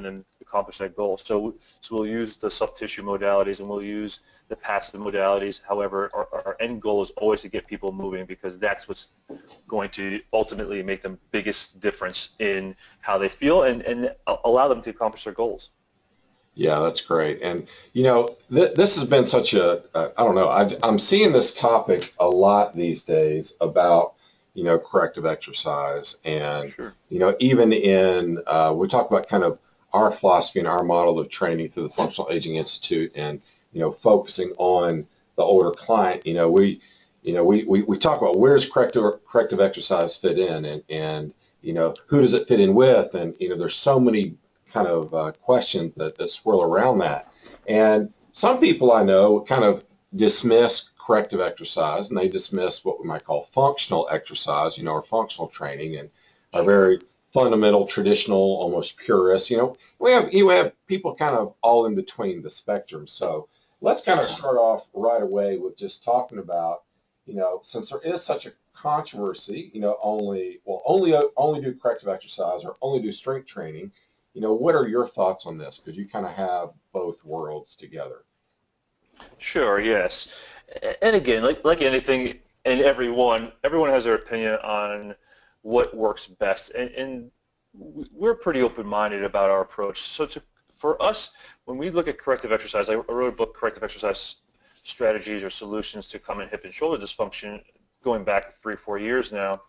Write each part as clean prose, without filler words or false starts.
them accomplish that goal. So we'll use the soft tissue modalities and we'll use the passive modalities. However, our end goal is always to get people moving, because that's what's going to ultimately make the biggest difference in how they feel and allow them to accomplish their goals. Yeah, that's great. And this has been such I don't know, I'm seeing this topic a lot these days about, corrective exercise. And, Sure. even in, we talk about kind of our philosophy and our model of training through the Functional Aging Institute and, focusing on the older client. We talk about where's corrective exercise fit in, and who does it fit in with? And, there's so many kind of questions that swirl around that. And some people I know kind of dismiss corrective exercise, and they dismiss what we might call functional exercise, or functional training, and are very fundamental, traditional, almost purist. We have people kind of all in between the spectrum. So let's kind of start off right away with just talking about, since there is such a controversy, only do corrective exercise or only do strength training. What are your thoughts on this? Because you kind of have both worlds together. Sure, yes. And again, like anything and everyone has their opinion on what works best. And we're pretty open-minded about our approach. So for us, when we look at corrective exercise, I wrote a book, Corrective Exercise Strategies or Solutions to Common Hip and Shoulder Dysfunction, going back 3 or 4 years now.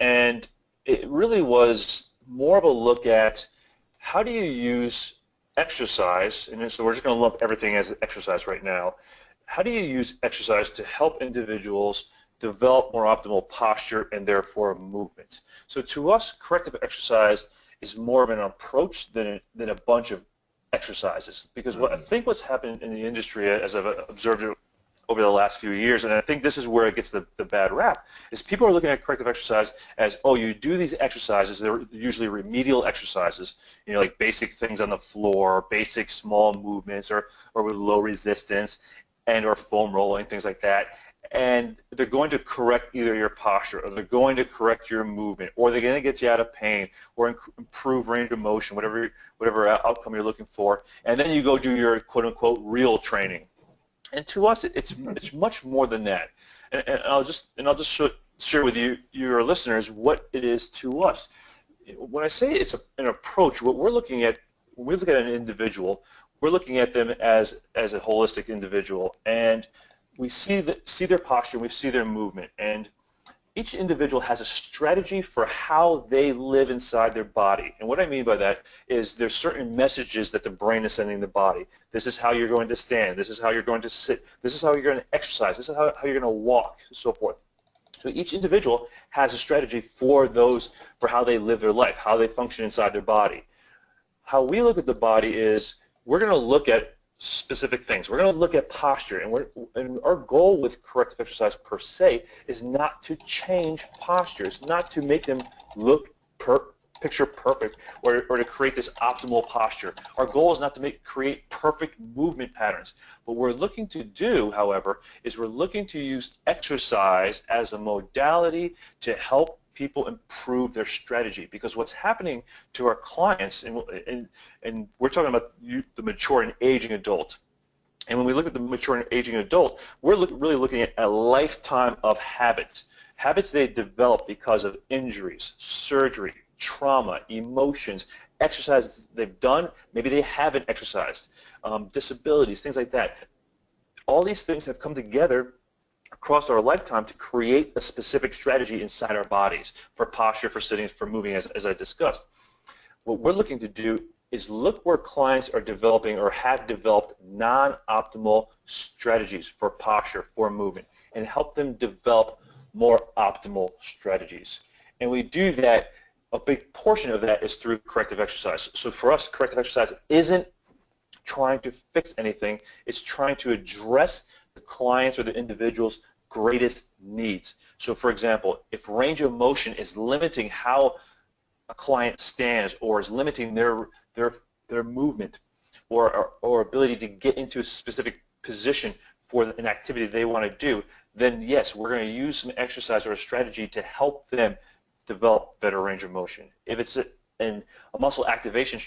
And it really was more of a look at how do you use exercise, and so we're just going to lump everything as exercise right now. How do you use exercise to help individuals develop more optimal posture and therefore movement? So to us, corrective exercise is more of an approach than a bunch of exercises, because I think what's happened in the industry, as I've observed it over the last few years, and I think this is where it gets the bad rap, is people are looking at corrective exercise as, oh, you do these exercises, they're usually remedial exercises, like basic things on the floor, basic small movements, or with low resistance, and or foam rolling, things like that, and they're going to correct either your posture, or they're going to correct your movement, or they're going to get you out of pain, or improve range of motion, whatever outcome you're looking for, and then you go do your quote-unquote real training. And to us, it's much more than that. And I'll just share with you, your listeners, what it is to us. When I say it's an approach, what we're looking at when we look at an individual, we're looking at them as a holistic individual, and we see their posture, we see their movement, and each individual has a strategy for how they live inside their body. And what I mean by that is there's certain messages that the brain is sending the body. This is how you're going to stand. This is how you're going to sit. This is how you're going to exercise. This is how you're going to walk, and so forth. So each individual has a strategy for how they live their life, how they function inside their body. How we look at the body is we're going to look at specific things. We're going to look at posture, and our goal with corrective exercise per se is not to change postures, not to make them look picture perfect, or to create this optimal posture. Our goal is not to create perfect movement patterns. What we're looking to do, however, is we're looking to use exercise as a modality to help people improve their strategy, because what's happening to our clients, and we're talking about the mature and aging adult, and when we look at the mature and aging adult, we're really looking at a lifetime of habits they develop because of injuries, surgery, trauma, emotions, exercises they've done, maybe they haven't exercised, disabilities, things like that. All these things have come together across our lifetime to create a specific strategy inside our bodies for posture, for sitting, for moving, as I discussed. What we're looking to do is look where clients are developing or have developed non-optimal strategies for posture, for movement, and help them develop more optimal strategies. And we do that, a big portion of that is through corrective exercise. So for us, corrective exercise isn't trying to fix anything, it's trying to address the client's or the individual's greatest needs. So for example, if range of motion is limiting how a client stands, or is limiting their movement, or ability to get into a specific position for an activity they want to do, then yes, we're going to use some exercise or a strategy to help them develop better range of motion. If it's a muscle activation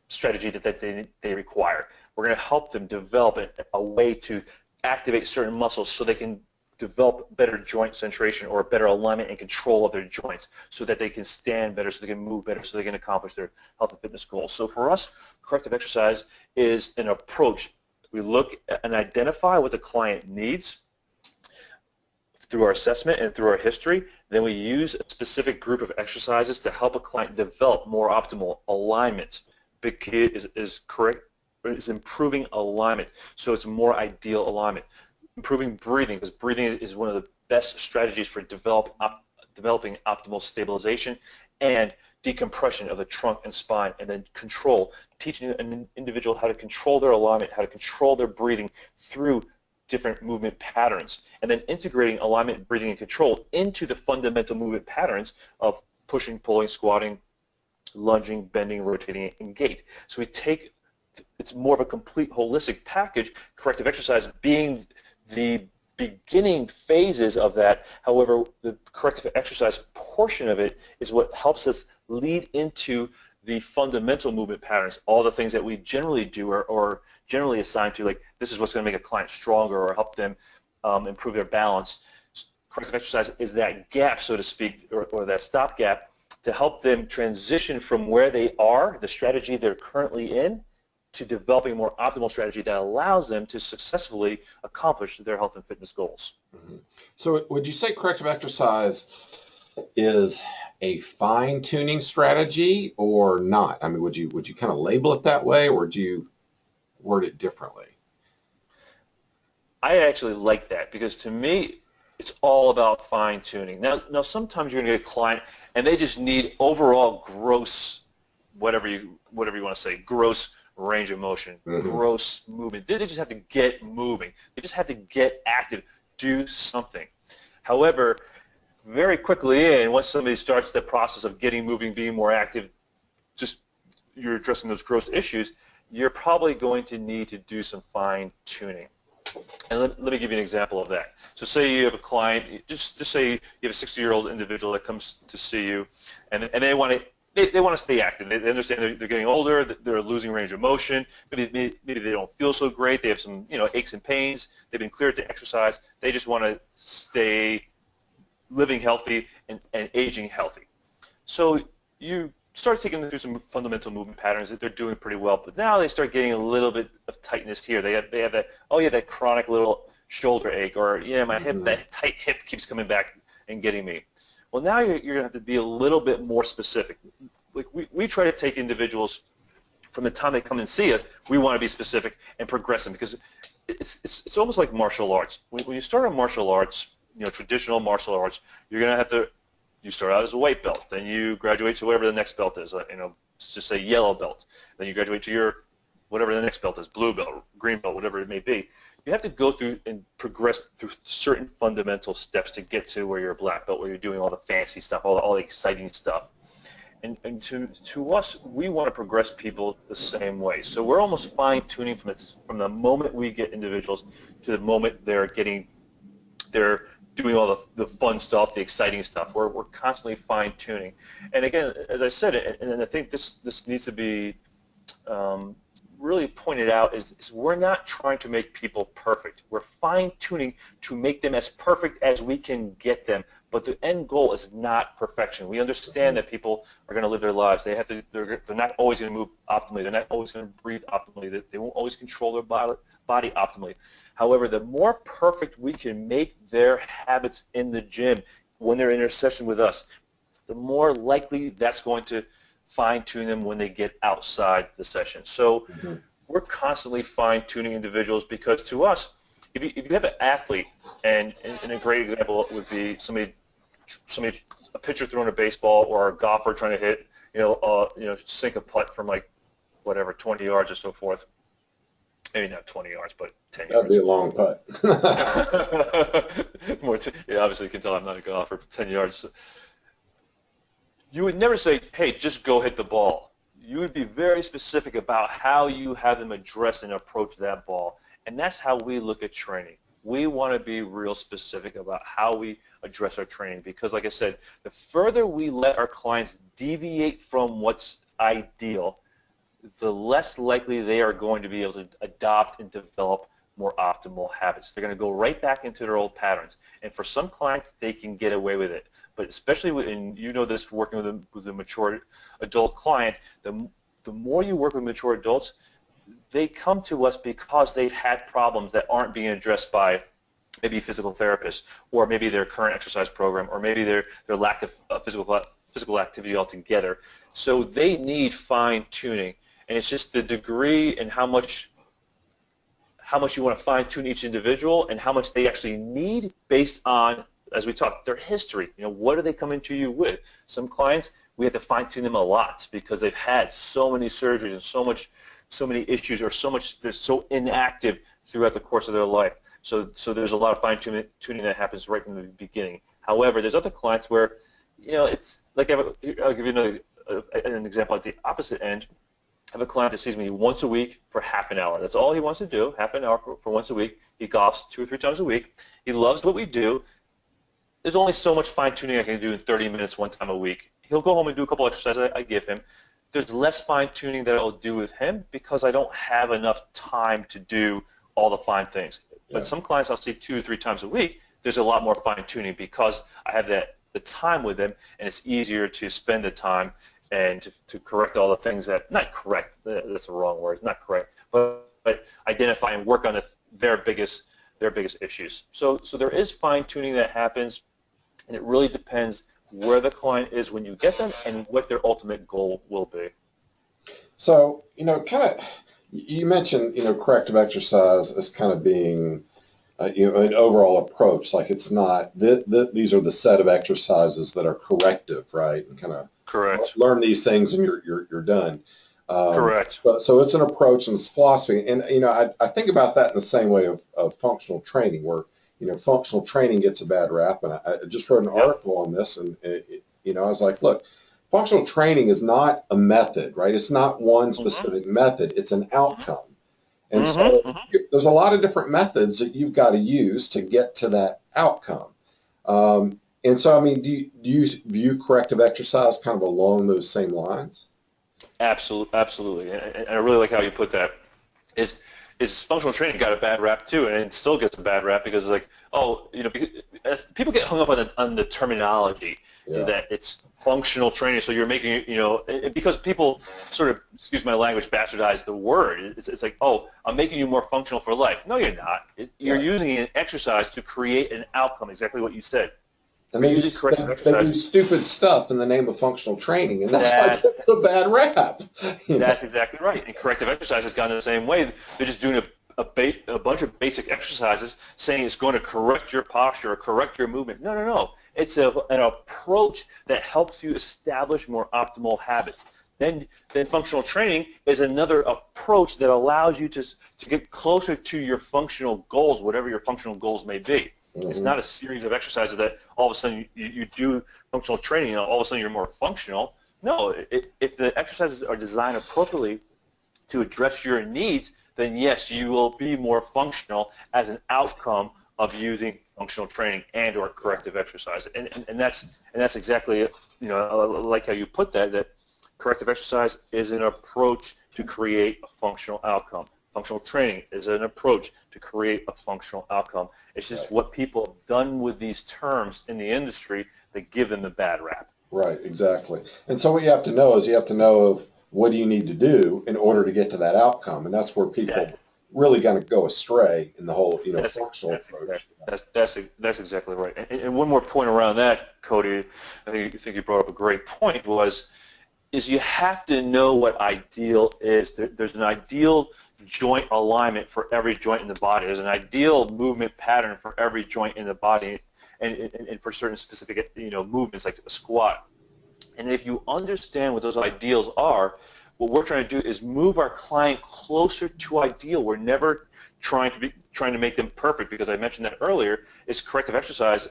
strategy that they require. We're going to help them develop a way to activate certain muscles so they can develop better joint centration or better alignment and control of their joints so that they can stand better, so they can move better, so they can accomplish their health and fitness goals. So for us, corrective exercise is an approach. We look and identify what the client needs through our assessment and through our history. Then we use a specific group of exercises to help a client develop more optimal alignment. Big key is correct, is improving alignment, so it's more ideal alignment. Improving breathing, because breathing is one of the best strategies for developing optimal stabilization and decompression of the trunk and spine, and then control, teaching an individual how to control their alignment, how to control their breathing through different movement patterns, and then integrating alignment, breathing, and control into the fundamental movement patterns of pushing, pulling, squatting, lunging, bending, rotating, and gait. So we take, it's more of a complete holistic package, corrective exercise being the beginning phases of that. However, the corrective exercise portion of it is what helps us lead into the fundamental movement patterns, all the things that we generally do or generally assign to, like this is what's going to make a client stronger or help them improve their balance. Corrective exercise is that gap, so to speak, or that stopgap to help them transition from where they are, the strategy they're currently in, to developing a more optimal strategy that allows them to successfully accomplish their health and fitness goals. Mm-hmm. So would you say corrective exercise is a fine-tuning strategy or not? I mean, would you kind of label it that way, or do you word it differently? I actually like that, because to me, it's all about fine-tuning. Now sometimes you're going to get a client and they just need overall gross, whatever you want to say, gross range of motion, Mm-hmm. gross movement. They just have to get moving. They just have to get active, do something. However, very quickly once somebody starts the process of getting moving, being more active, just you're addressing those gross issues, you're probably going to need to do some fine-tuning. And let me give you an example of that. So say you have a client, just say you have a 60-year-old individual that comes to see you, and they want to stay active. They understand they're getting older, they're losing range of motion. Maybe they don't feel so great. They have some aches and pains. They've been cleared to exercise. They just want to stay living healthy and aging healthy. So you start taking them through some fundamental movement patterns that they're doing pretty well, but now they start getting a little bit of tightness here. They have that, oh yeah, that chronic little shoulder ache, or yeah, my hip, that tight hip keeps coming back and getting me. Well, now you're going to have to be a little bit more specific. Like we try to take individuals from the time they come and see us, we want to be specific and progress them, because it's almost like martial arts. When you start on martial arts, traditional martial arts, you're going to have to, you start out as a white belt, then you graduate to whatever the next belt is, let's just say yellow belt, then you graduate to your whatever the next belt is, blue belt, green belt, whatever it may be. You have to go through and progress through certain fundamental steps to get to where you're a black belt, where you're doing all the fancy stuff, all the exciting stuff. And to us, we want to progress people the same way. So we're almost fine-tuning from the moment we get individuals to the moment they're doing all the fun stuff, the exciting stuff. We're constantly fine-tuning. And again, as I said, and I think this needs to be really pointed out, is we're not trying to make people perfect. We're fine-tuning to make them as perfect as we can get them. But the end goal is not perfection. We understand that people are going to live their lives. They're not always going to move optimally. They're not always going to breathe optimally. They won't always control their body optimally. However, the more perfect we can make their habits in the gym when they're in their session with us, the more likely that's going to fine-tune them when they get outside the session. So we're constantly fine-tuning individuals, because to us, if you have an athlete, and a great example would be a pitcher throwing a baseball, or a golfer trying to hit, sink a putt from like whatever 20 yards or so forth. Maybe not 20 yards, but 10 yards. That'd be a long putt. Yeah, obviously you can tell I'm not a golfer, but 10 yards. You would never say, hey, just go hit the ball. You would be very specific about how you have them address and approach that ball. And that's how we look at training. We want to be real specific about how we address our training, because like I said, the further we let our clients deviate from what's ideal, the less likely they are going to be able to adopt and develop more optimal habits. They're going to go right back into their old patterns. And for some clients, they can get away with it. But especially and you know this working with a mature adult client, the more you work with mature adults, they come to us because they've had problems that aren't being addressed by maybe a physical therapist, or maybe their current exercise program, or maybe their lack of physical activity altogether. So they need fine tuning, and it's just the degree and how much you want to fine tune each individual and how much they actually need based on, as we talked, their history. You know, what are they coming to you with? Some clients, we have to fine tune them a lot because they've had so many surgeries and so many issues, or they're so inactive throughout the course of their life. So there's a lot of fine tuning that happens right from the beginning. However, there's other clients where, you know, it's like I'll give you an example at the opposite end. I have a client that sees me once a week for half an hour. That's all he wants to do, half an hour for once a week. He golfs 2 or 3 times a week. He loves what we do. There's only so much fine tuning I can do in 30 minutes one time a week. He'll go home and do a couple exercises I give him. There's less fine tuning that I'll do with him because I don't have enough time to do all the fine things. But some clients I'll see 2 or 3 times a week. There's a lot more fine tuning because I have the time with them, and it's easier to spend the time and to correct all the things that, not correct, that's the wrong word, not correct, but identify and work on their biggest issues. So there is fine tuning that happens, and it really depends where the client is when you get them and what their ultimate goal will be. So, you know, you mentioned, you know, corrective exercise as kind of being, you know, an overall approach. Like it's not, these are the set of exercises that are corrective, right? And kind of Correct. learn these things and you're done. Correct. So it's an approach and it's philosophy. And, you know, I think about that in the same way of functional training, where, you know, functional training gets a bad rap. And I just wrote an article on this, and, you know, I was like, look, functional training is not a method, right? It's not one specific method. It's an outcome. And so there's a lot of different methods that you've got to use to get to that outcome. And so, I mean, do you view corrective exercise kind of along those same lines? Absolutely. And I really like how you put that. Is functional training got a bad rap too, and it still gets a bad rap because like, oh, you know, people get hung up on the terminology that it's functional training. So you're making, you know, because people sort of, excuse my language, bastardize the word. It's like, oh, I'm making you more functional for life. No, you're not. You're using an exercise to create an outcome. Exactly what you said. And they do stupid stuff in the name of functional training, and that's why it gets a bad rap. That's exactly right. And corrective exercise has gone the same way. They're just doing a bunch of basic exercises saying it's going to correct your posture or correct your movement. No. It's an approach that helps you establish more optimal habits. Then functional training is another approach that allows you to get closer to your functional goals, whatever your functional goals may be. It's not a series of exercises that all of a sudden you do functional training and all of a sudden you're more functional. No, if the exercises are designed appropriately to address your needs, then yes, you will be more functional as an outcome of using functional training and or corrective exercise. And that's exactly, you know, I like how you put that corrective exercise is an approach to create a functional outcome. Functional training is an approach to create a functional outcome. It's just what people have done with these terms in the industry that give them the bad rap. Right, exactly. And so what you have to know is of what do you need to do in order to get to that outcome, and that's where people really going to go astray in the whole, you know, functional approach. That's exactly right. And one more point around that, Cody, I think you brought up a great point, is you have to know what ideal is. There's an ideal joint alignment for every joint in the body. There's an ideal movement pattern for every joint in the body, and for certain specific, you know, movements like a squat. And if you understand what those ideals are, what we're trying to do is move our client closer to ideal. We're never trying to make them perfect, because I mentioned that earlier. Is corrective exercise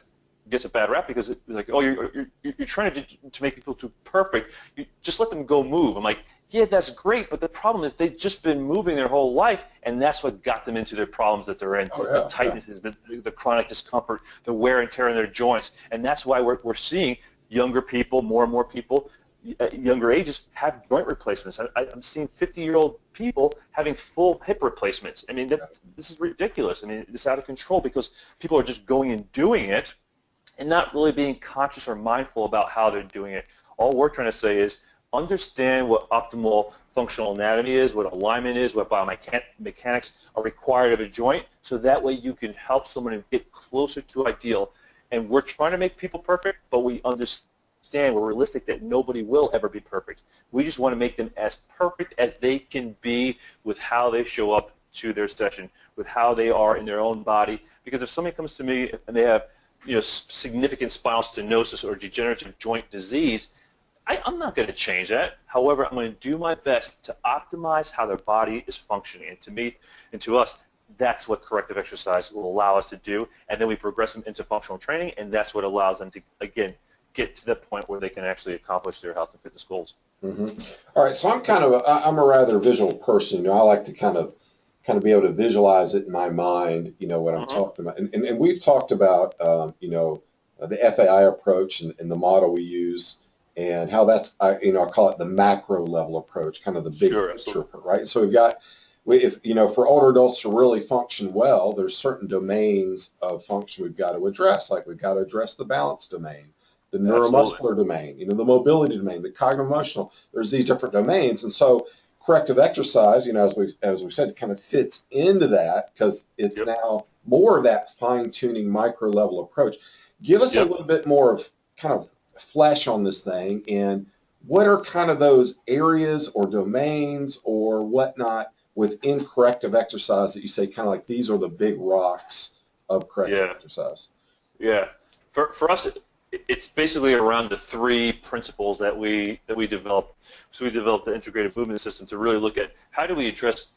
gets a bad rap because it's like, oh, you're trying to make people too perfect. You just let them go move. I'm like, yeah, that's great, but the problem is they've just been moving their whole life, and that's what got them into their problems that they're in. The tightnesses, the chronic discomfort, the wear and tear in their joints, and that's why we're seeing younger people, more and more people, at younger ages have joint replacements. I'm seeing 50-year-old people having full hip replacements. I mean, this is ridiculous. I mean, it's out of control because people are just going and doing it and not really being conscious or mindful about how they're doing it. All we're trying to say is understand what optimal functional anatomy is, what alignment is, what biomechanics are required of a joint, so that way you can help someone get closer to ideal. And we're trying to make people perfect, but we understand, we're realistic that nobody will ever be perfect. We just want to make them as perfect as they can be with how they show up to their session, with how they are in their own body. Because if somebody comes to me and they have significant spinal stenosis or degenerative joint disease, I'm not going to change that. However, I'm going to do my best to optimize how their body is functioning. And to me and to us, that's what corrective exercise will allow us to do. And then we progress them into functional training, and that's what allows them to, again, get to the point where they can actually accomplish their health and fitness goals. Mm-hmm. All right, so I'm a rather visual person. I like to kind of be able to visualize it in my mind, what I'm talking about. And we've talked about, the FAI approach and the model we use, and how that's, I call it the macro level approach, kind of the big picture, right? So if for older adults to really function well, there's certain domains of function we've got to address. Like we've got to address the balance domain, the neuromuscular domain, the mobility domain, the cognitive emotional. There's these different domains, and so corrective exercise, as we said, kind of fits into that because it's now more of that fine-tuning micro level approach. Give us a little bit more of kind of flesh on this thing, and what are kind of those areas or domains or whatnot within corrective exercise that you say kind of like these are the big rocks of corrective exercise? Yeah. For us, it's basically around the three principles that we developed. So we developed the integrated movement system to really look at how do we address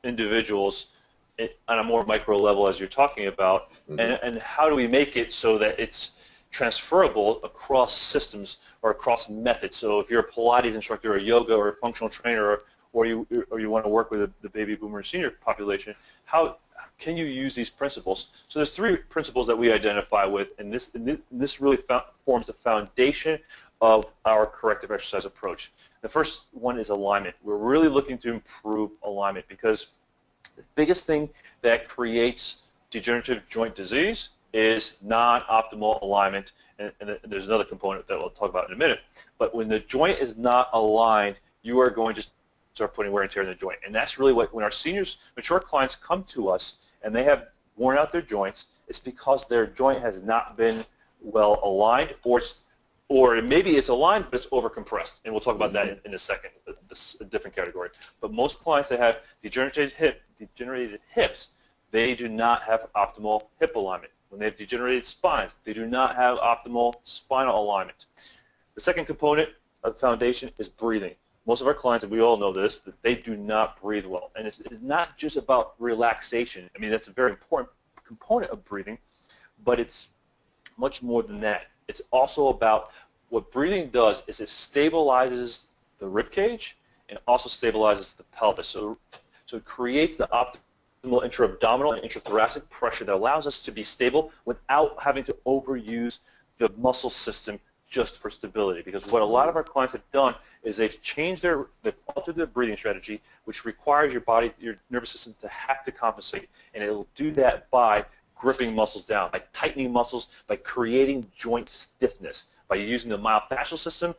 individuals on a more micro level, as you're talking about, and how do we make it so that it's transferable across systems or across methods. So if you're a Pilates instructor or a yoga or a functional trainer or you want to work with the baby boomer senior population, how can you use these principles? So there's three principles that we identify with, and this really forms the foundation of our corrective exercise approach. The first one is alignment. We're really looking to improve alignment because the biggest thing that creates degenerative joint disease is non-optimal alignment, and there's another component that we'll talk about in a minute. But when the joint is not aligned, you are going to start putting wear and tear in the joint. And that's really when our seniors, mature clients come to us and they have worn out their joints, it's because their joint has not been well aligned, or maybe it's aligned but it's overcompressed. And we'll talk about that in a second, a different category. But most clients that have degenerated hips, they do not have optimal hip alignment. When they have degenerated spines, they do not have optimal spinal alignment. The second component of the foundation is breathing. Most of our clients, and we all know this, that they do not breathe well. And it's not just about relaxation. I mean, that's a very important component of breathing, but it's much more than that. It's also about what breathing does is it stabilizes the rib cage and also stabilizes the pelvis. So it creates the optimal intra-abdominal and intrathoracic pressure that allows us to be stable without having to overuse the muscle system just for stability. Because what a lot of our clients have done is they've altered their breathing strategy, which requires your nervous system to have to compensate, and it will do that by gripping muscles down, by tightening muscles, by creating joint stiffness, by using the myofascial system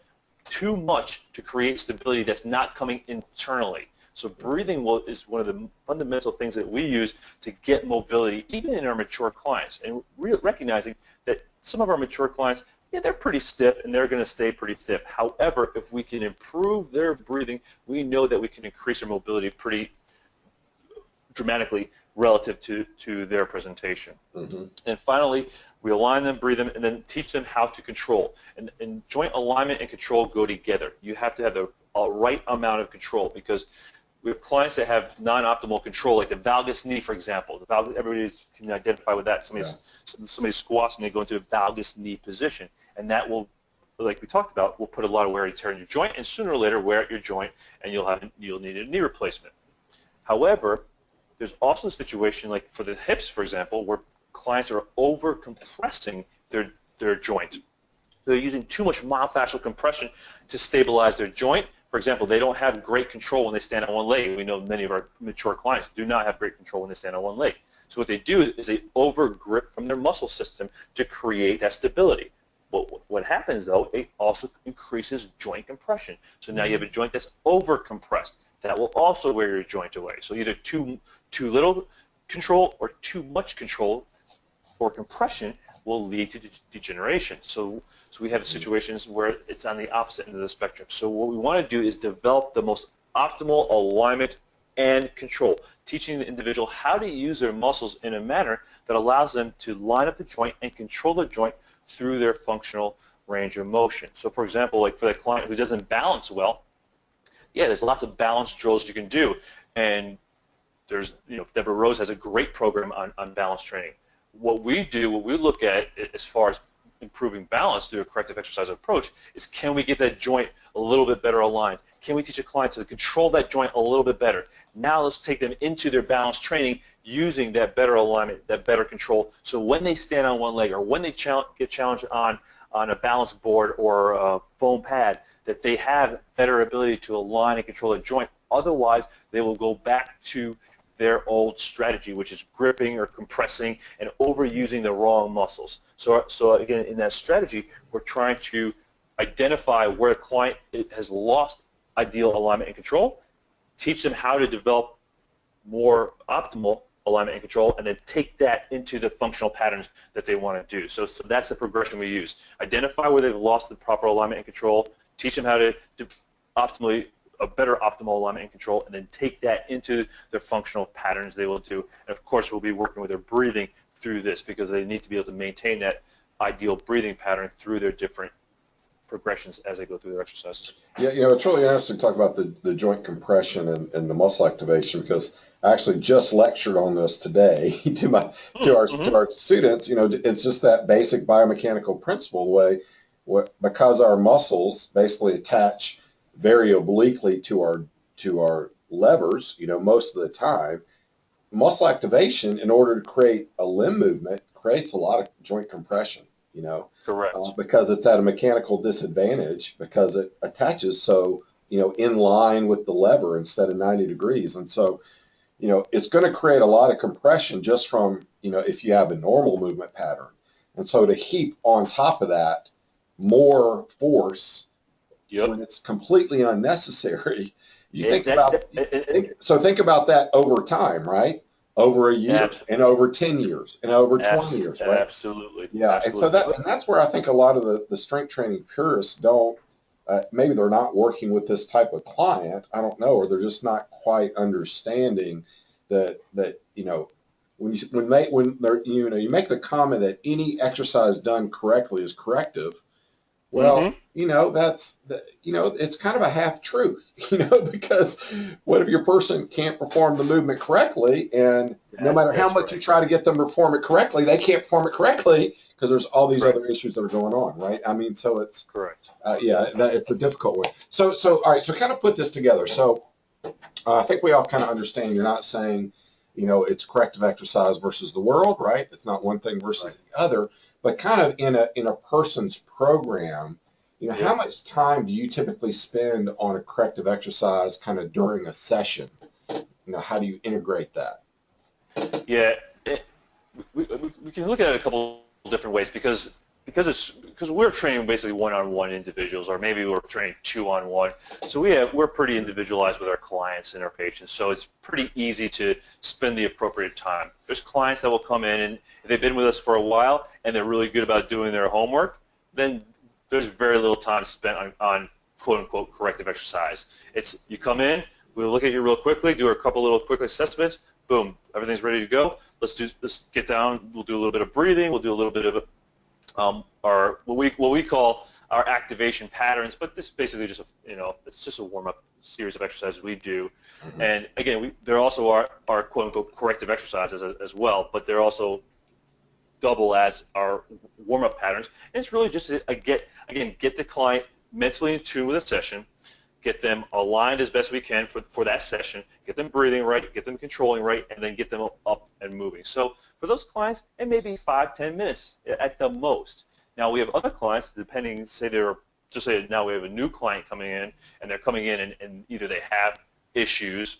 too much to create stability that's not coming internally. So breathing is one of the fundamental things that we use to get mobility, even in our mature clients, and recognizing that some of our mature clients, they're pretty stiff and they're going to stay pretty stiff. However, if we can improve their breathing, we know that we can increase their mobility pretty dramatically relative to their presentation. And finally, we align them, breathe them, and then teach them how to control. And joint alignment and control go together. You have to have the right amount of control, because we have clients that have non-optimal control, like the valgus knee, for example. Everybody can identify with that. Somebody squats and they go into a valgus knee position, and that will, like we talked about, will put a lot of wear and tear in your joint, and sooner or later wear out your joint, and you'll need a knee replacement. However, there's also a situation like for the hips, for example, where clients are over compressing their joint. they're using too much myofascial compression to stabilize their joint. For example, they don't have great control when they stand on one leg. We know many of our mature clients do not have great control when they stand on one leg. So what they do is they over-grip from their muscle system to create that stability. What happens, though, it also increases joint compression. So now you have a joint that's over-compressed. That will also wear your joint away. So either too little control or too much control or compression will lead to degeneration. So we have situations where it's on the opposite end of the spectrum. So what we want to do is develop the most optimal alignment and control, teaching the individual how to use their muscles in a manner that allows them to line up the joint and control the joint through their functional range of motion. So for example, like for the client who doesn't balance well, yeah, there's lots of balance drills you can do, and there's, Deborah Rose has a great program on balance training. What we look at as far as improving balance through a corrective exercise approach is, can we get that joint a little bit better aligned? Can we teach a client to control that joint a little bit better? Now let's take them into their balance training using that better alignment, that better control, so when they stand on one leg or when they get challenged on a balance board or a foam pad, that they have better ability to align and control the joint. Otherwise, they will go back to their old strategy, which is gripping or compressing and overusing the wrong muscles. So again, in that strategy, we're trying to identify where a client has lost ideal alignment and control, teach them how to develop more optimal alignment and control, and then take that into the functional patterns that they want to do. So that's the progression we use. Identify where they've lost the proper alignment and control, teach them how to do a better optimal alignment and control, and then take that into their functional patterns they will do. And of course, we'll be working with their breathing through this, because they need to be able to maintain that ideal breathing pattern through their different progressions as they go through their exercises. Yeah, it's really interesting to talk about the joint compression and the muscle activation, because I actually just lectured on this today to our students. It's just that basic biomechanical principle, the way because our muscles basically attach very obliquely to our levers, most of the time. Muscle activation, in order to create a limb movement, creates a lot of joint compression, Correct. because it's at a mechanical disadvantage, because it attaches so, in line with the lever instead of 90 degrees. And so, it's going to create a lot of compression just from, if you have a normal movement pattern. And so to heap on top of that more force, when it's completely unnecessary, think about that over time, right? Over a year, and over 10 years, and over 20 years, right? Absolutely. Yeah, absolutely. And that's where I think a lot of the strength training purists don't, maybe they're not working with this type of client, I don't know, or they're just not quite understanding that when you make the comment that any exercise done correctly is corrective. Well, it's kind of a half truth, because what if your person can't perform the movement correctly, and no matter how much you try to get them to perform it correctly, they can't perform it correctly because there's all these other issues that are going on, right? I mean, so it's correct. It's a difficult one. So all right, so kind of put this together. So I think we all kind of understand you're not saying, it's corrective exercise versus the world, right? It's not one thing versus the other. But kind of in a person's program, how much time do you typically spend on a corrective exercise kind of during a session? How do you integrate that? Yeah, we can look at it a couple different ways, because we're training basically one-on-one individuals, or maybe we're training two-on-one. So we're pretty individualized with our clients and our patients. So it's pretty easy to spend the appropriate time. There's clients that will come in, and if they've been with us for a while and they're really good about doing their homework, then there's very little time spent on quote-unquote corrective exercise. It's, you come in, we'll look at you real quickly, do a couple little quick assessments, boom, everything's ready to go. Let's get down. We'll do a little bit of breathing. We'll do a little bit of our what we call our activation patterns, but this is basically just it's just a warm-up series of exercises we do. And again, there also are quote-unquote corrective exercises as well, but they're also double as our warm-up patterns. And it's really just to get the client mentally in tune with a session, get them aligned as best we can for that session, get them breathing right, get them controlling right, and then get them up and moving. So for those clients, it may be 5-10 minutes at the most. Now we have other clients, depending, say they're, just say now we have a new client coming in, and they're coming in and either they have issues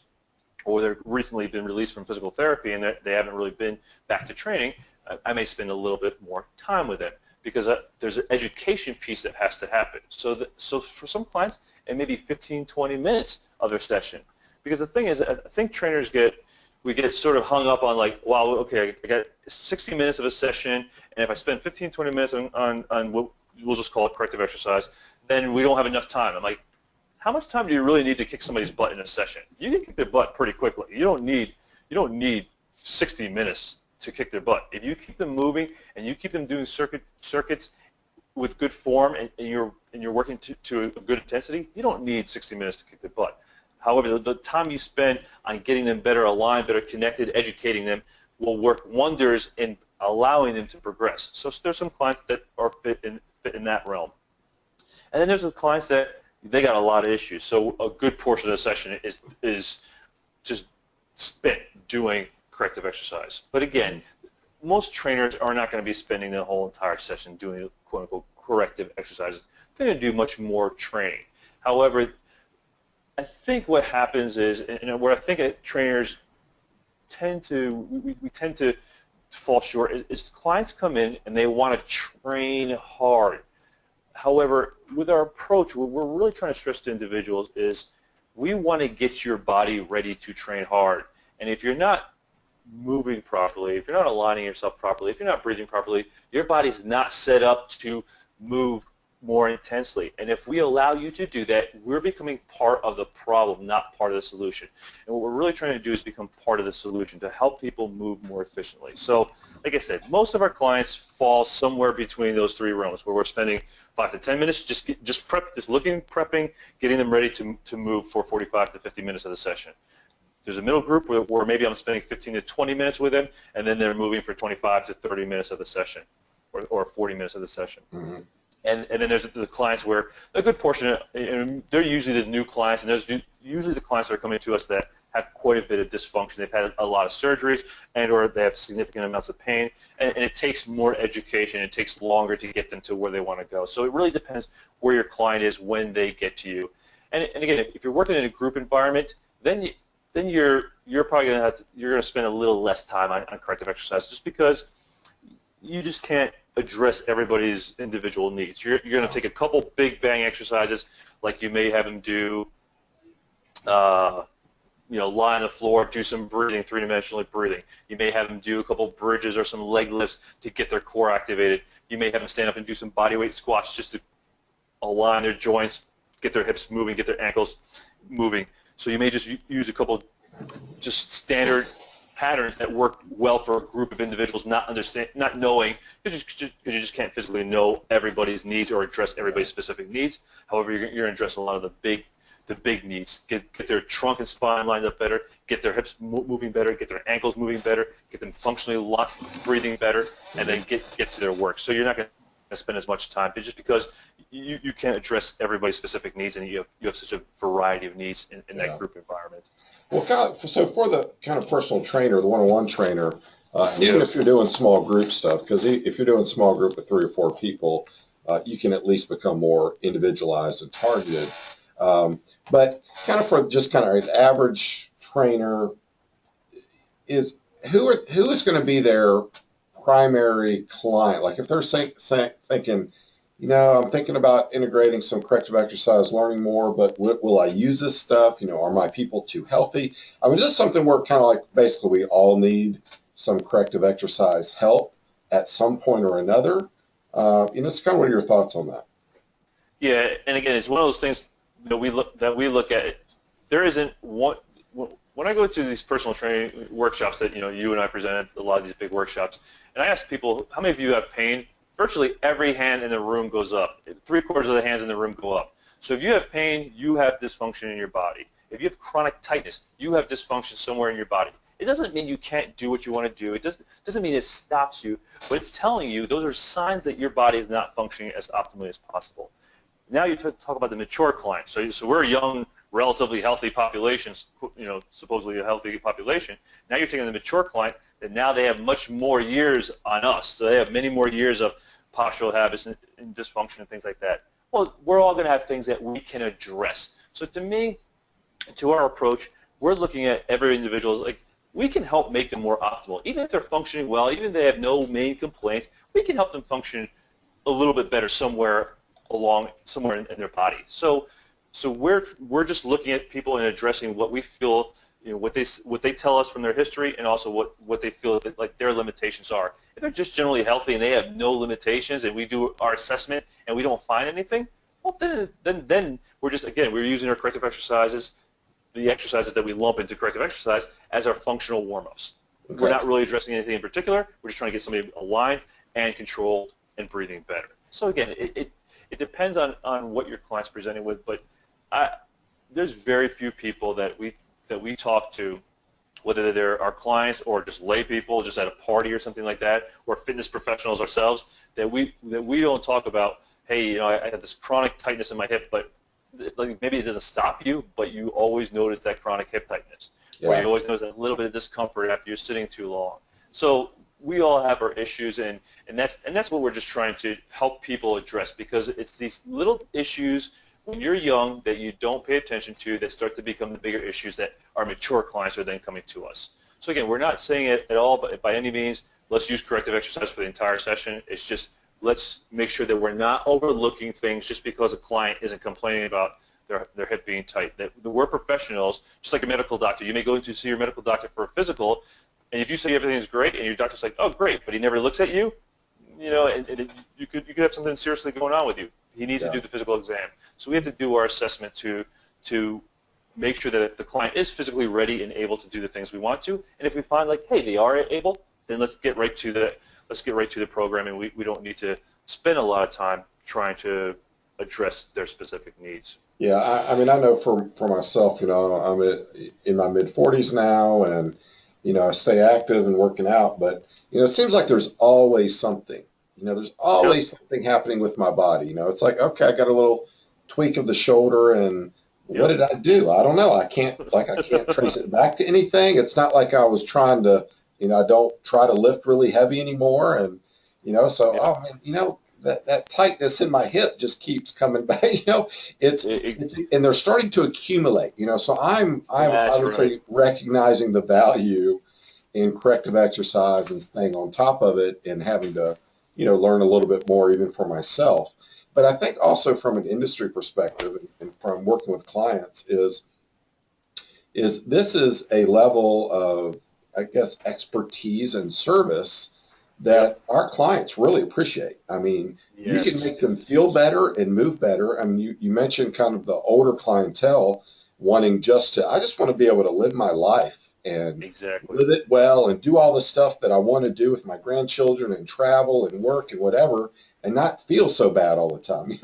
or they've recently been released from physical therapy and they haven't really been back to training. I may spend a little bit more time with them because there's an education piece that has to happen. So for some clients, it may be 15, 20 minutes of their session. Because the thing is, I think trainers get sort of hung up on like, wow, okay, I got 60 minutes of a session, and if I spend 15, 20 minutes on what we'll just call it corrective exercise, then we don't have enough time. I'm like, how much time do you really need to kick somebody's butt in a session? You can kick their butt pretty quickly. You don't need 60 minutes to kick their butt. If you keep them moving and you keep them doing circuits with good form and you're working to a good intensity, you don't need 60 minutes to kick their butt. However, the time you spend on getting them better aligned, better connected, educating them will work wonders in allowing them to progress. So there's some clients that are fit in that realm. And then there's the clients that they got a lot of issues. So a good portion of the session is just spent doing corrective exercise. But again, most trainers are not going to be spending the whole entire session doing quote-unquote corrective exercises. They're going to do much more training. However, I think what happens is, and where I think trainers tend to, we tend to fall short is clients come in and they want to train hard. However, with our approach, what we're really trying to stress to individuals is we want to get your body ready to train hard. And if you're not moving properly, if you're not aligning yourself properly, if you're not breathing properly, your body's not set up to move more intensely. And if we allow you to do that, we're becoming part of the problem, not part of the solution. And what we're really trying to do is become part of the solution to help people move more efficiently. So, like I said, most of our clients fall somewhere between those three realms, where we're spending 5 to 10 minutes just prepping, getting them ready to move for 45 to 50 minutes of the session. There's a middle group where maybe I'm spending 15 to 20 minutes with them, and then they're moving for 25 to 30 minutes of the session, or 40 minutes of the session. Mm-hmm. And then there's the clients where a good portion, they're usually the new clients, and there's usually the clients that are coming to us that have quite a bit of dysfunction. They've had a lot of surgeries, or they have significant amounts of pain, and it takes more education. It takes longer to get them to where they want to go. So it really depends where your client is when they get to you. And again, if you're working in a group environment, then you're probably going to spend a little less time on corrective exercise, just because you just can't address everybody's individual needs. You're going to take a couple big bang exercises, like you may have them do, lie on the floor, do some breathing, three-dimensional breathing. You may have them do a couple bridges or some leg lifts to get their core activated. You may have them stand up and do some bodyweight squats just to align their joints, get their hips moving, get their ankles moving. So you may just use a couple just standard patterns that work well for a group of individuals, not knowing, because you just can't physically know everybody's needs or address everybody's specific needs. However, you're going to address a lot of the big needs. Get their trunk and spine lined up better, get their hips moving better, get their ankles moving better, get them functionally breathing better, and then get to their work. So you're not going to spend as much time, just because you can't address everybody's specific needs, and you have such a variety of needs in that group environment. Well, so for the kind of personal trainer, the one-on-one trainer, even if you're doing small group stuff, because if you're doing small group of 3 or 4 people, you can at least become more individualized and targeted. But kind of for just kind of an average trainer, who is going to be their primary client? Like if they're thinking, I'm thinking about integrating some corrective exercise, learning more, but will I use this stuff? Are my people too healthy? I mean, this is something where kind of like basically we all need some corrective exercise help at some point or another. It's kind of what are your thoughts on that? Yeah, and again, it's one of those things that we look at. There isn't one. When I go to these personal training workshops that you and I presented, a lot of these big workshops, and I ask people, how many of you have pain? Virtually every hand in the room goes up. 3/4 of the hands in the room go up. So if you have pain, you have dysfunction in your body. If you have chronic tightness, you have dysfunction somewhere in your body. It doesn't mean you can't do what you want to do. It doesn't mean it stops you, but it's telling you those are signs that your body is not functioning as optimally as possible. Now you talk about the mature client. So we're a young, relatively healthy population, supposedly a healthy population. Now you're taking the mature client, and now they have much more years on us. So they have many more years of postural habits and dysfunction and things like that. Well, we're all going to have things that we can address. So to me, to our approach, we're looking at every individual like we can help make them more optimal. Even if they're functioning well, even if they have no main complaints, we can help them function a little bit better somewhere in their body. So we're just looking at people and addressing what we feel, what they tell us from their history, and also what they feel that, like, their limitations are. If they're just generally healthy and they have no limitations, and we do our assessment and we don't find anything, well, then we're using our corrective exercises, the exercises that we lump into corrective exercise, as our functional warm-ups. Okay. We're not really addressing anything in particular. We're just trying to get somebody aligned and controlled and breathing better. So again, it depends on what your client's presenting with, but there's very few people that we talk to, whether they're our clients or just lay people, just at a party or something like that, or fitness professionals ourselves, that we don't talk about, hey, I have this chronic tightness in my hip, but like maybe it doesn't stop you, but you always notice that chronic hip tightness, or you always notice that little bit of discomfort after you're sitting too long. So we all have our issues, and that's what we're just trying to help people address, because it's these little issues when you're young that you don't pay attention to that start to become the bigger issues that our mature clients are then coming to us. So again, we're not saying it at all, but by any means, let's use corrective exercise for the entire session. It's just let's make sure that we're not overlooking things just because a client isn't complaining about their hip being tight. That we're professionals, just like a medical doctor. You may go in to see your medical doctor for a physical, and if you say everything is great, and your doctor's like, oh, great, but he never looks at you, you could have something seriously going on with you. He needs to do the physical exam. So we have to do our assessment to make sure that if the client is physically ready and able to do the things we want to, and if we find like, hey, they are able, then let's get right to the program, and we don't need to spend a lot of time trying to address their specific needs. Yeah, I mean, I know for myself, I'm in my mid-40s now, and I stay active and working out, but it seems like there's always something. There's always something happening with my body. It's like, okay, I got a little tweak of the shoulder, and what did I do? I don't know. I can't trace it back to anything. It's not like I was trying to, I don't try to lift really heavy anymore, and oh man, that tightness in my hip just keeps coming back. It's and they're starting to accumulate. So I'm obviously recognizing the value in corrective exercise and staying on top of it, and having to learn a little bit more even for myself. But I think also from an industry perspective and from working with clients is this is a level of, I guess, expertise and service that our clients really appreciate. I mean, you can make them feel better and move better. I mean, you mentioned kind of the older clientele wanting I just want to be able to live my life and live it well and do all the stuff that I want to do with my grandchildren and travel and work and whatever, and not feel so bad all the time,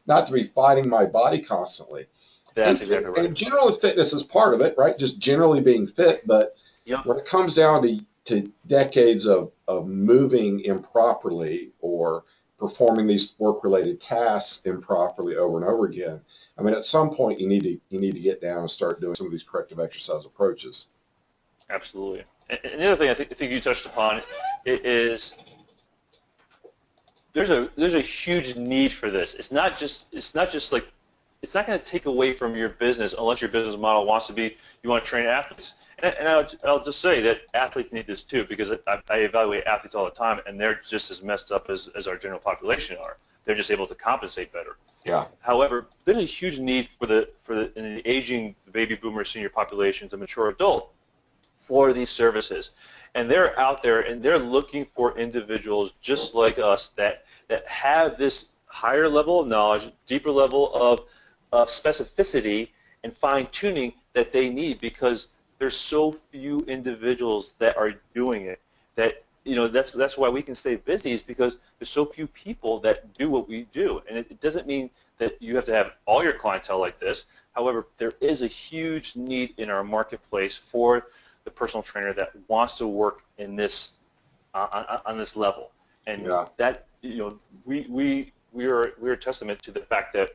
not to be fighting my body constantly. That's exactly right. And generally fitness is part of it, right? Just generally being fit, but when it comes down to decades of moving improperly or performing these work-related tasks improperly over and over again, I mean, at some point you need to get down and start doing some of these corrective exercise approaches. Absolutely. And the other thing I think you touched upon is there's a huge need for this. It's not just like, it's not going to take away from your business unless your business model wants to be, you want to train athletes. And I'll just say that athletes need this too, because I evaluate athletes all the time, and they're just as messed up as our general population are. They're just able to compensate better. Yeah. However, there's a huge need in the aging baby boomer senior population, the mature adult, for these services. And they're out there and they're looking for individuals just like us that have this higher level of knowledge, deeper level of specificity and fine-tuning that they need, because there's so few individuals that are doing it. That that's why we can stay busy, is because there's so few people that do what we do. And it doesn't mean that you have to have all your clientele like this. However, there is a huge need in our marketplace for the personal trainer that wants to work in this on this level. And that we are a testament to the fact that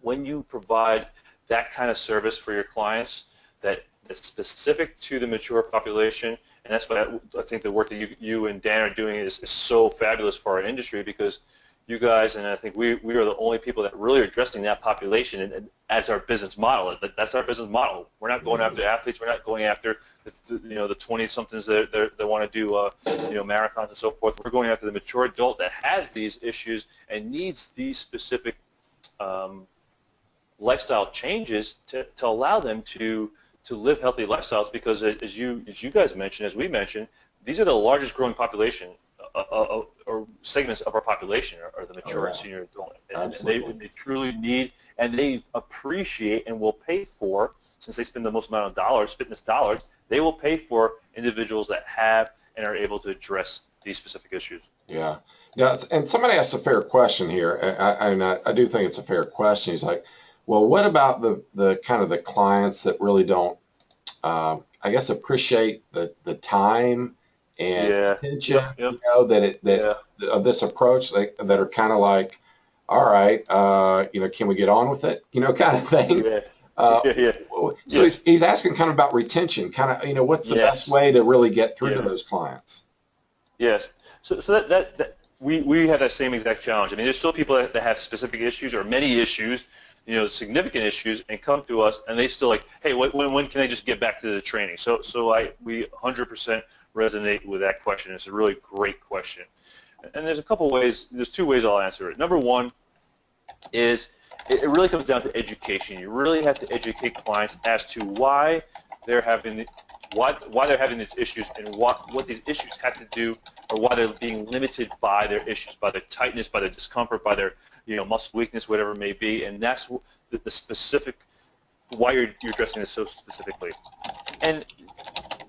when you provide that kind of service for your clients, that that's specific to the mature population, and that's what I think the work that you and Dan are doing is so fabulous for our industry, because you guys, and I think we are the only people that really are addressing that population, and as our business model. That's our business model. We're not going after athletes. We're not going after the 20-somethings that want to do marathons and so forth. We're going after the mature adult that has these issues and needs these specific lifestyle changes to allow them to live healthy lifestyles, because as you guys mentioned, as we mentioned, these are the largest growing population or segments of our population are the mature and senior adult, and they truly need, and they appreciate and will pay for, since they spend the most amount of dollars, fitness dollars, they will pay for individuals that have and are able to address these specific issues. Yeah, yeah. And somebody asked a fair question here, and I do think it's a fair question. He's like, well, what about the kind of the clients that really don't, I guess, appreciate the time and attention, of this approach, that are kind of like, all right, can we get on with it, kind of thing. So he's asking kind of about retention, kind of, what's the best way to really get through to those clients? Yes. So that we have that same exact challenge. I mean, there's still people that have specific issues or many issues, significant issues, and come to us, and they still like, hey, when can I just get back to the training? So we 100% resonate with that question. It's a really great question. And there's a couple ways. There's two ways I'll answer it. Number one is it really comes down to education. You really have to educate clients as to why they're having these issues, and what these issues have to do, or why they're being limited by their issues, by their tightness, by their discomfort, by their muscle weakness, whatever it may be. And that's the specific why you're addressing this so specifically. And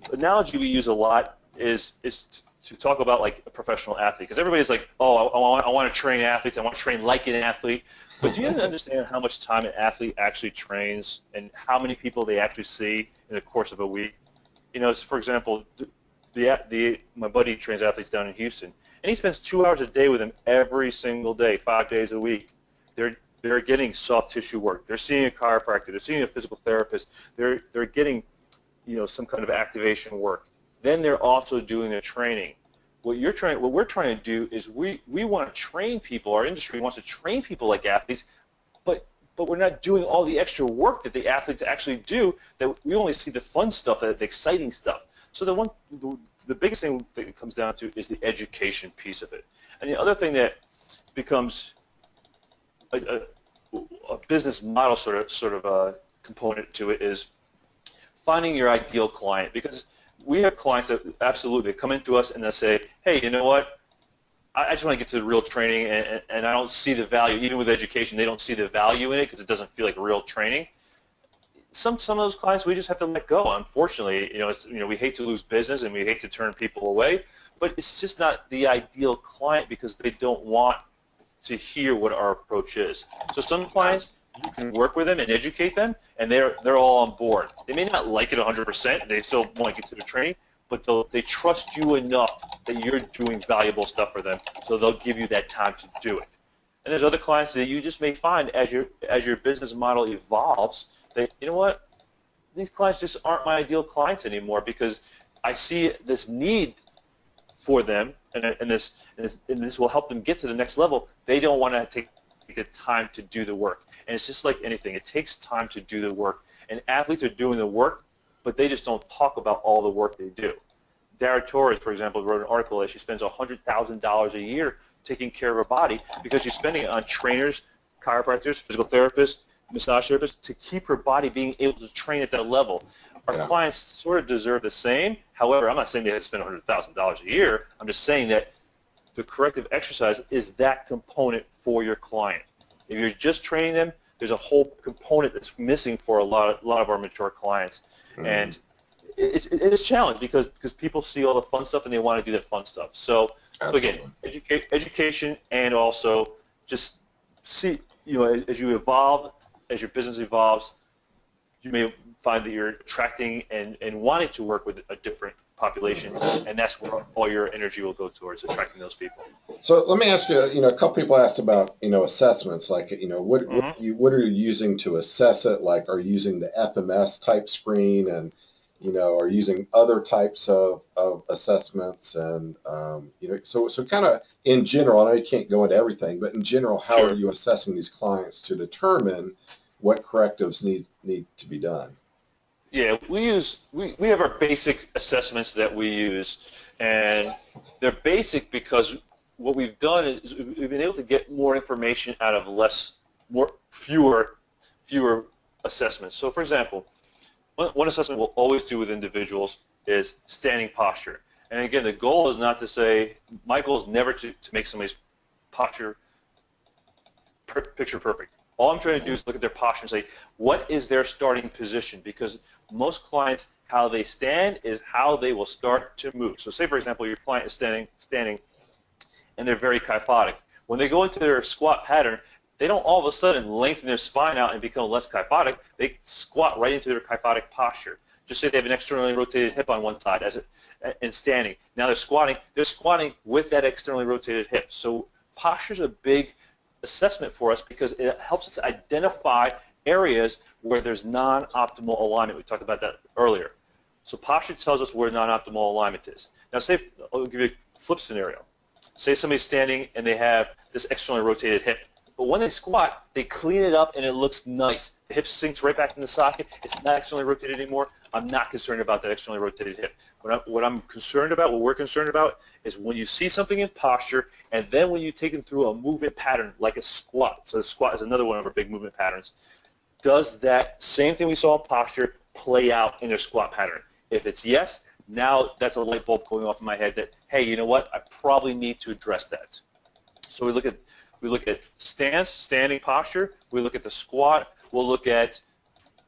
the analogy we use a lot is to talk about like a professional athlete, because everybody's like, oh, I want to train athletes, I want to train like an athlete. But do you understand how much time an athlete actually trains and how many people they actually see in the course of a week? So for example, my buddy trains athletes down in Houston, and he spends 2 hours a day with them every single day, 5 days a week. They're getting soft tissue work. They're seeing a chiropractor. They're seeing a physical therapist. They're getting some kind of activation work. Then they're also doing their training. What we're trying to do is we want to train people. Our industry wants to train people like athletes, but we're not doing all the extra work that the athletes actually do. That we only see the fun stuff, the exciting stuff. So the biggest thing that it comes down to is the education piece of it. And the other thing that becomes a business model sort of a component to it is finding your ideal client, because we have clients that absolutely come into us and they'll say, hey, you know what, I just want to get to the real training, and I don't see the value. Even with education, they don't see the value in it because it doesn't feel like real training. Some of those clients we just have to let go. Unfortunately, we hate to lose business and we hate to turn people away, but it's just not the ideal client because they don't want to hear what our approach is. So some clients, you can work with them and educate them, and they're all on board. They may not like it 100%. They still want to get to the training, but they trust you enough that you're doing valuable stuff for them, so they'll give you that time to do it. And there's other clients that you just may find as your business model evolves that, you know what, these clients just aren't my ideal clients anymore because I see this need for them, and this will help them get to the next level. They don't want to take the time to do the work. And it's just like anything. It takes time to do the work. And athletes are doing the work, but they just don't talk about all the work they do. Dara Torres, for example, wrote an article that she spends $100,000 a year taking care of her body because she's spending it on trainers, chiropractors, physical therapists, massage therapists to keep her body being able to train at that level. Our clients sort of deserve the same. However, I'm not saying they have to spend $100,000 a year. I'm just saying that the corrective exercise is that component for your client. If you're just training them, there's a whole component that's missing for a lot of our mature clients. And it is a challenge because people see all the fun stuff and they want to do that fun stuff. So again, education, and also just see, as you evolve, as your business evolves, you may find that you're attracting and wanting to work with a different population, and that's where all your energy will go towards, attracting those people. So let me ask you, a couple people asked about, assessments, like, Mm-hmm. what are you using to assess it? Like, are you using the FMS type screen, and, are you using other types of assessments? And, so kind of in general, I know you can't go into everything, but in general, how are Sure. you assessing these clients to determine what correctives need to be done? Yeah, we have our basic assessments that we use, and they're basic because what we've done is we've been able to get more information out of fewer assessments. So, for example, one assessment we'll always do with individuals is standing posture. And again, the goal is not to say, my goal is never to make somebody's posture picture perfect. All I'm trying to do is look at their posture and say, what is their starting position? Because most clients, how they stand is how they will start to move. So say, for example, your client is standing, and they're very kyphotic. When they go into their squat pattern, they don't all of a sudden lengthen their spine out and become less kyphotic. They squat right into their kyphotic posture. Just say they have an externally rotated hip on one side and standing. Now they're squatting with that externally rotated hip. So posture is a big assessment for us because it helps us identify areas where there's non-optimal alignment. We talked about that earlier. So posture tells us where non-optimal alignment is. Now say, I'll give you a flip scenario. Say somebody's standing and they have this externally rotated hip. But when they squat, they clean it up and it looks nice. The hip sinks right back in the socket. It's not externally rotated anymore. I'm not concerned about that externally rotated hip. What we're concerned about is when you see something in posture and then when you take them through a movement pattern like a squat. So the squat is another one of our big movement patterns. Does that same thing we saw in posture play out in their squat pattern? If it's yes, now that's a light bulb going off in my head that, hey, you know what? I probably need to address that. So we look at stance, standing posture. We look at the squat. We'll look at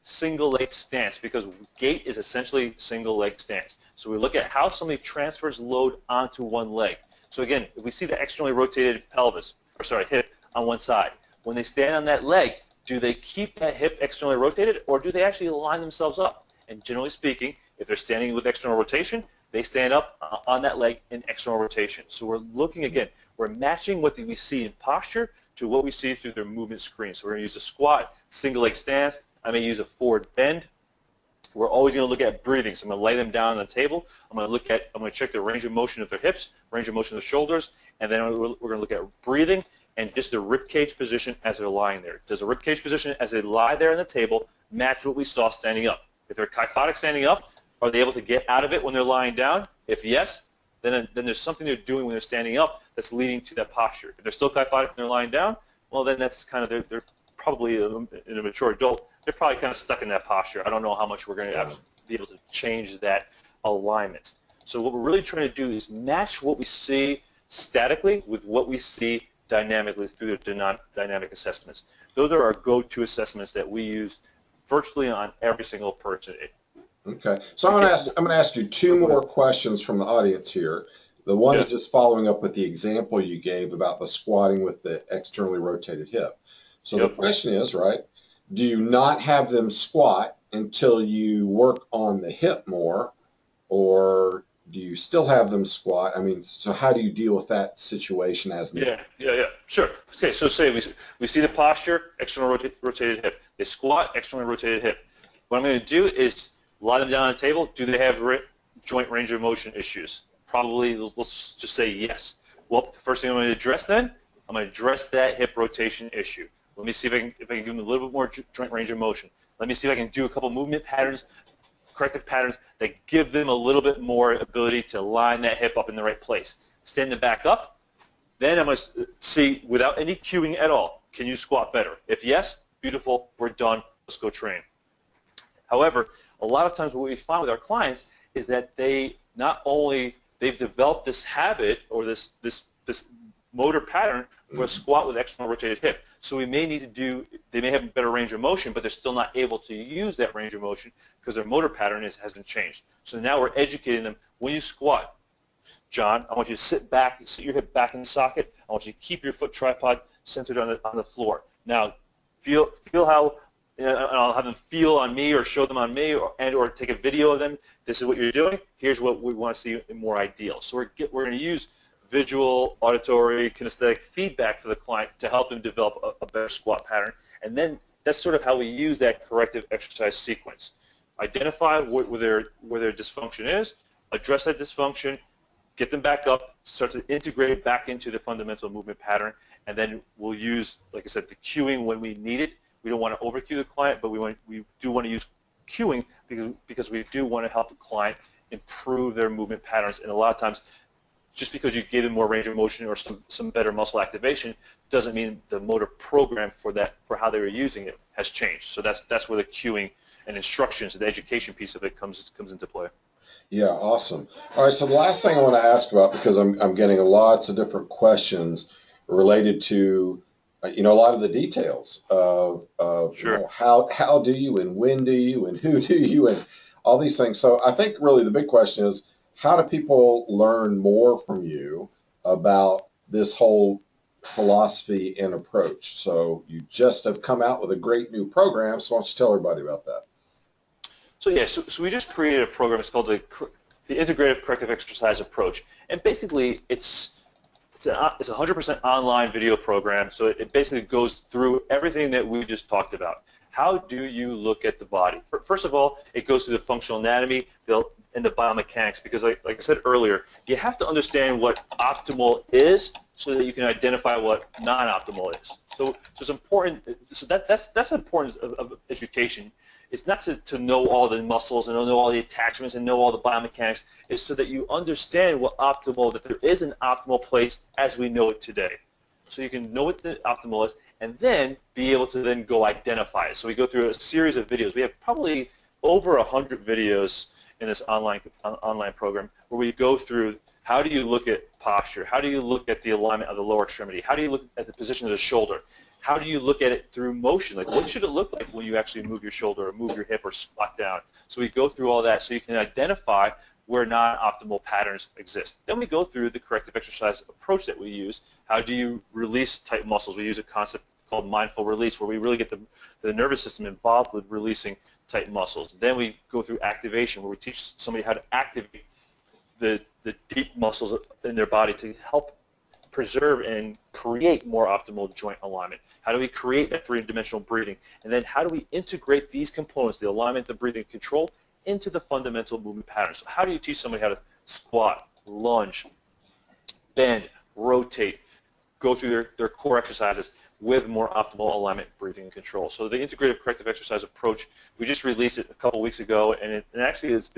single leg stance because gait is essentially single leg stance. So we look at how somebody transfers load onto one leg. So again, if we see the externally rotated hip on one side, when they stand on that leg, do they keep that hip externally rotated or do they actually line themselves up? And generally speaking, if they're standing with external rotation, they stand up on that leg in external rotation. So we're looking again, we're matching what we see in posture to what we see through their movement screen. So we're going to use a squat, single leg stance. I may use a forward bend. We're always going to look at breathing. So I'm going to lay them down on the table. I'm going to check the range of motion of their hips, range of motion of the shoulders, and then we're going to look at breathing and just the rib cage position as they're lying there. Does the rib cage position as they lie there on the table match what we saw standing up? If they're kyphotic standing up, are they able to get out of it when they're lying down? If yes, then there's something they're doing when they're standing up that's leading to that posture. If they're still kyphotic when they're lying down, well, then that's kind of they're probably in a mature adult. They're probably kind of stuck in that posture. I don't know how much we're going to be able to change that alignment. So what we're really trying to do is match what we see statically with what we see dynamically through the non-dynamic assessments. Those are our go-to assessments that we use virtually on every single person. Okay, so I'm going to ask you two more questions from the audience here. The one is just following up with the example you gave about the squatting with the externally rotated hip. So the question is, right, do you not have them squat until you work on the hip more, or do you still have them squat? I mean, so how do you deal with that situation as needed? Yeah, sure. Okay, so say we see the posture, external rotated hip. They squat, externally rotated hip. What I'm going to do is lie them down on the table. Do they have joint range of motion issues? Probably, let's just say yes. Well, the first thing I'm going to address then, I'm going to address that hip rotation issue. Let me see if I can give them a little bit more joint range of motion. Let me see if I can do a couple movement patterns, corrective patterns that give them a little bit more ability to line that hip up in the right place. Stand them back up. Then I'm going to see, without any cueing at all, can you squat better? If yes, beautiful, we're done, let's go train. However, a lot of times what we find with our clients is that they've developed this habit or this motor pattern for a squat with external rotated hip. So we may need to they may have a better range of motion, but they're still not able to use that range of motion because their motor pattern hasn't changed. So now we're educating them, when you squat, John, I want you to sit your hip back in the socket. I want you to keep your foot tripod centered on the floor. Now, feel how and I'll have them feel on me or show them on me, or take a video of them. This is what you're doing. Here's what we want to see more ideal. So we're going to use visual, auditory, kinesthetic feedback for the client to help them develop a better squat pattern. And then that's sort of how we use that corrective exercise sequence. Identify where their dysfunction is, address that dysfunction, get them back up, start to integrate it back into the fundamental movement pattern, and then we'll use, like I said, the cueing when we need it. We don't want to over-cue the client, but we do want to use cueing because we do want to help the client improve their movement patterns. And a lot of times, just because you give them more range of motion or some better muscle activation doesn't mean the motor program for how they were using it has changed. So that's where the cueing and instructions, the education piece of it comes into play. Yeah, awesome. All right, so the last thing I want to ask about, because I'm getting lots of different questions related to a lot of the details of Sure. how do you and when do you and who do you and all these things. So I think really the big question is, how do people learn more from you about this whole philosophy and approach? So you just have come out with a great new program, so why don't you tell everybody about that? So yeah, so we just created a program. It's called the Integrative Corrective Exercise Approach, and basically it's a 100% online video program. So it basically goes through everything that we just talked about. How do you look at the body? First of all, it goes through the functional anatomy and the biomechanics, because like I said earlier, you have to understand what optimal is so that you can identify what non-optimal is. So it's important. So that's the importance of education. It's not to know all the muscles and know all the attachments and know all the biomechanics. It's so that you understand that there is an optimal place as we know it today. So you can know what the optimal is and then be able to then go identify it. So we go through a series of videos. We have probably over 100 videos in this online program where we go through how do you look at posture, how do you look at the alignment of the lower extremity, how do you look at the position of the shoulder, how do you look at it through motion? Like, what should it look like when you actually move your shoulder or move your hip or squat down? So we go through all that so you can identify where non-optimal patterns exist. Then we go through the corrective exercise approach that we use. How do you release tight muscles? We use a concept called mindful release, where we really get the nervous system involved with releasing tight muscles. Then we go through activation, where we teach somebody how to activate the deep muscles in their body to help preserve and create more optimal joint alignment. How do we create that three-dimensional breathing? And then how do we integrate these components, the alignment, the breathing, control, into the fundamental movement patterns? So how do you teach somebody how to squat, lunge, bend, rotate, go through their core exercises with more optimal alignment, breathing, and control? So the integrative corrective exercise approach, we just released it a couple weeks ago, and it actually it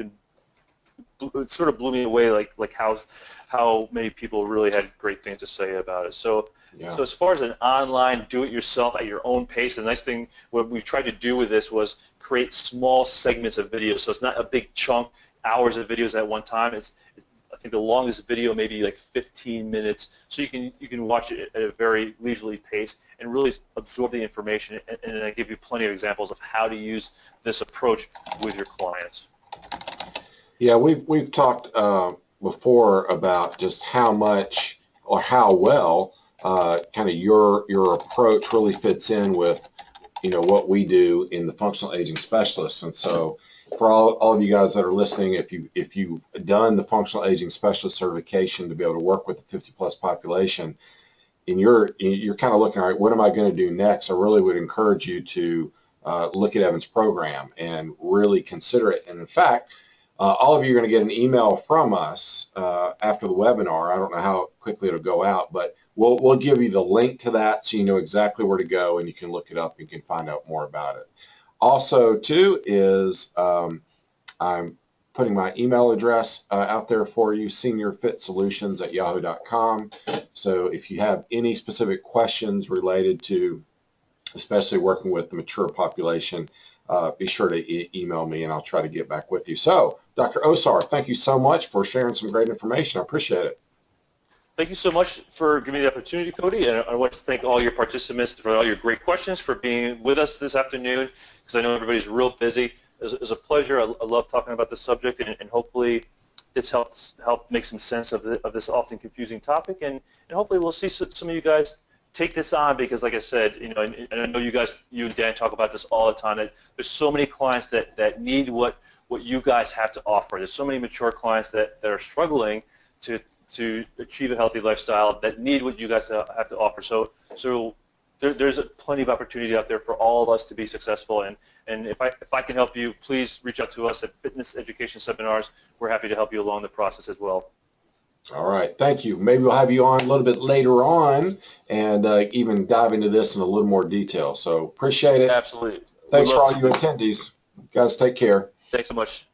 sort of blew me away, like how many people really had great things to say about it. So as far as an online do-it-yourself at your own pace, the nice thing what we tried to do with this was create small segments of videos. So it's not a big chunk, hours of videos at one time. I think the longest video may be like 15 minutes, so you can watch it at a very leisurely pace and really absorb the information, and I give you plenty of examples of how to use this approach with your clients. Yeah, we've talked before about just how much or how well kind of your approach really fits in with what we do in the functional aging specialists. And so for all of you guys that are listening, if you've done the functional aging specialist certification to be able to work with the 50 plus population, and you're kind of looking, all right, what am I going to do next? I really would encourage you to look at Evan's program and really consider it. And in fact, all of you are going to get an email from us after the webinar. I don't know how quickly it'll go out, but we'll give you the link to that so you know exactly where to go and you can look it up and you can find out more about it. Also, too, is I'm putting my email address out there for you, seniorfitsolutions@yahoo.com. So if you have any specific questions related to especially working with the mature population, be sure to email me and I'll try to get back with you. So, Dr. Osar, thank you so much for sharing some great information. I appreciate it. Thank you so much for giving me the opportunity, Cody, and I want to thank all your participants for all your great questions, for being with us this afternoon, because I know everybody's real busy. It was a pleasure. I love talking about this subject, and hopefully this help make some sense of this often confusing topic, and hopefully we'll see some of you guys take this on because, like I said, and I know you and Dan talk about this all the time, that there's so many clients that need what you guys have to offer. There's so many mature clients that are struggling to achieve a healthy lifestyle that need what you guys have to offer. So there's plenty of opportunity out there for all of us to be successful. And if I can help you, please reach out to us at Fitness Education Seminars. We're happy to help you along the process as well. All right, thank you. Maybe we'll have you on a little bit later on and even dive into this in a little more detail. So appreciate it. Absolutely. We'd Thanks for love all you attendees. Guys, take care. Thanks so much.